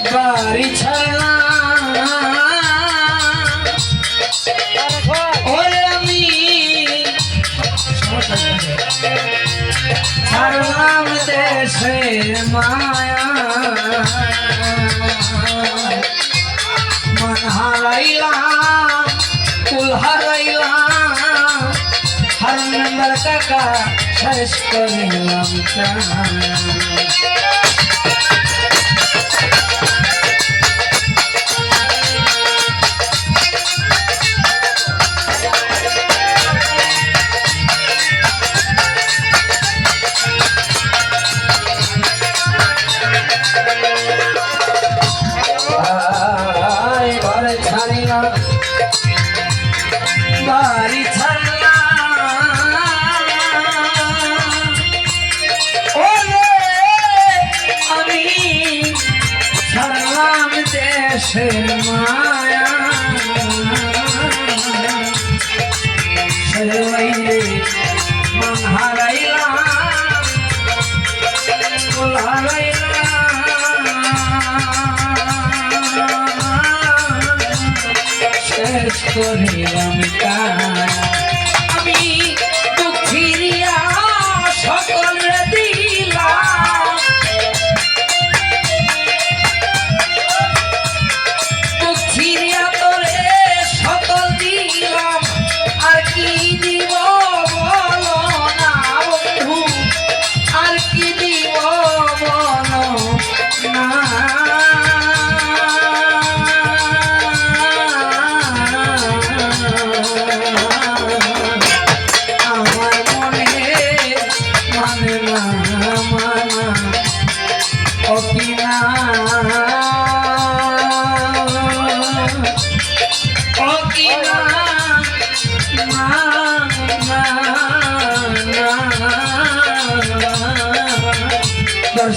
বাড়ি ছাড়লাম দেশের মায়া মন হারাইলাম কুল হারাইলাম হর নম্বর কাকা শেষ করিলাম বাড়ি আমি ছাড়লাম দেশের মায়া মন হারাইলাম কুল শেষ করিলাম আমি দুঃখিয়া সকল দিলাম দুঃখিয়া তোরে সকল দিলাম আর কি দিব বলো না বন্ধু আর কি দিব বলো না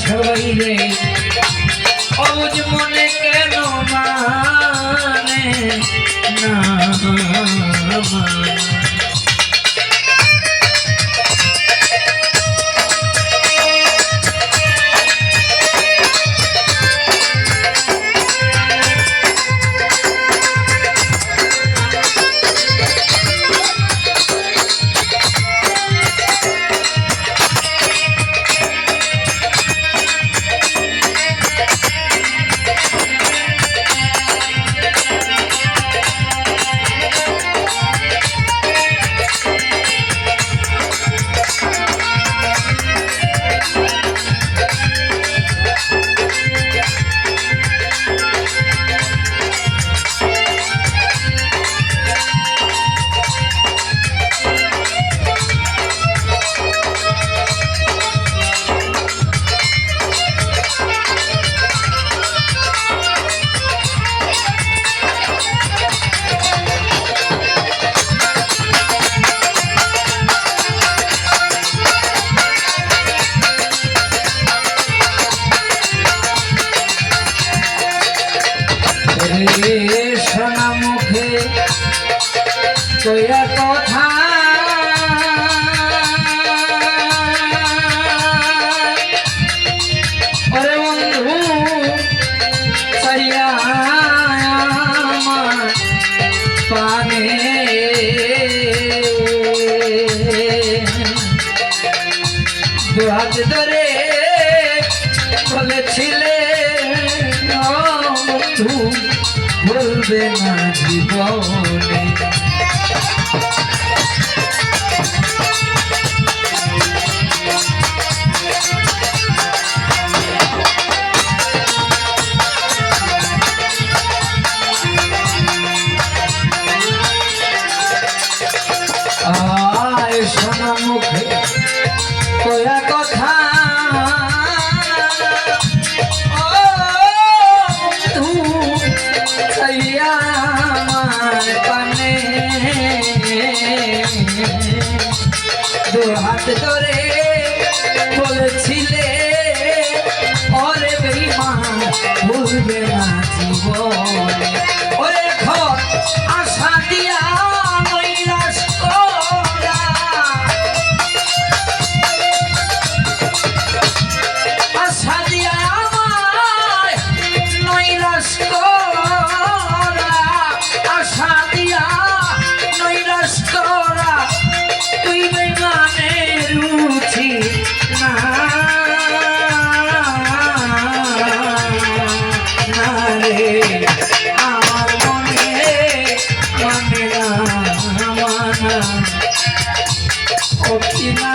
সবাই রে অবুঝ মনে কেন মানে না সোনা মুখে কইয়া কথা ওরে বন্ধু সাইয়া পানে দু হাত ধরে বলেছিলে বন্ধু ভুলবে না জীবনে আয় সোনা মুখে কয়া কথা দু হাত ধরে বলেছিলে ওরে বেঈমান ভুলবে না জীবনে ওরে ঘর আশা দিয়া নৈরাশ করা আশা ও কিনা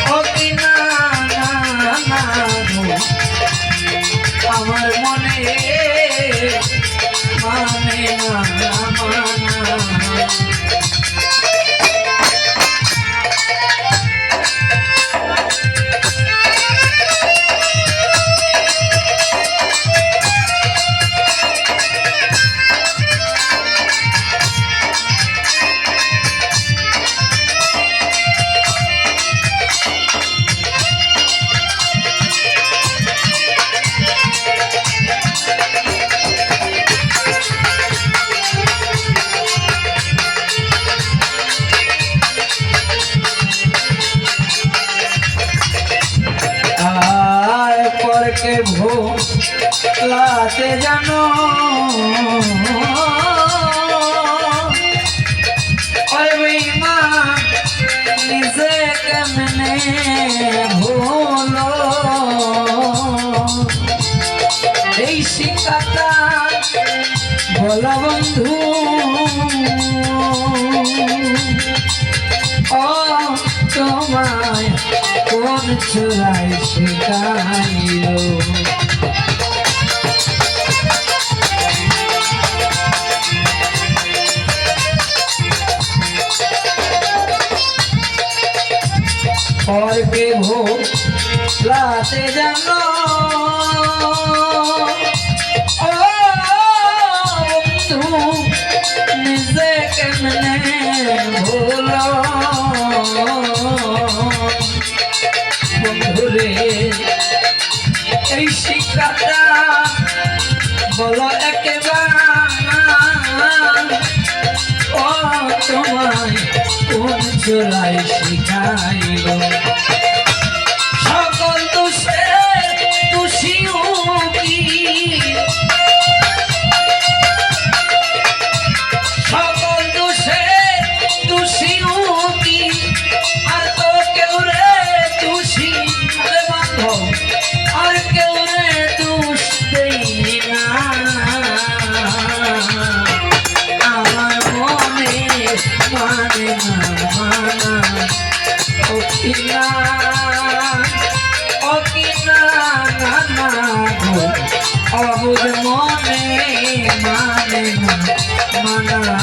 ও কিনা আমার মনে মানে না মানা के भूलाते जानो और बेईमान निजे कमने भूलो এই শিকাটা বলা বন্ধু ও তোমায় কোন চুরাই শিখাইলো और के भूलाते जानो ओ तू निजे कमने भूलो বন্ধুরে এই শিক্ষাটা বলো একেবারে ও তোমায় কোন চোলাই শিখাইল সকল দোষে দোষীও কি সকল দোষে দোষীও কি আর তো কেউ রে দোষী और क्यों रे दोष देना আমার মনে মানে না মানা ও কিনা না না অবুঝ মনে মানে না মানা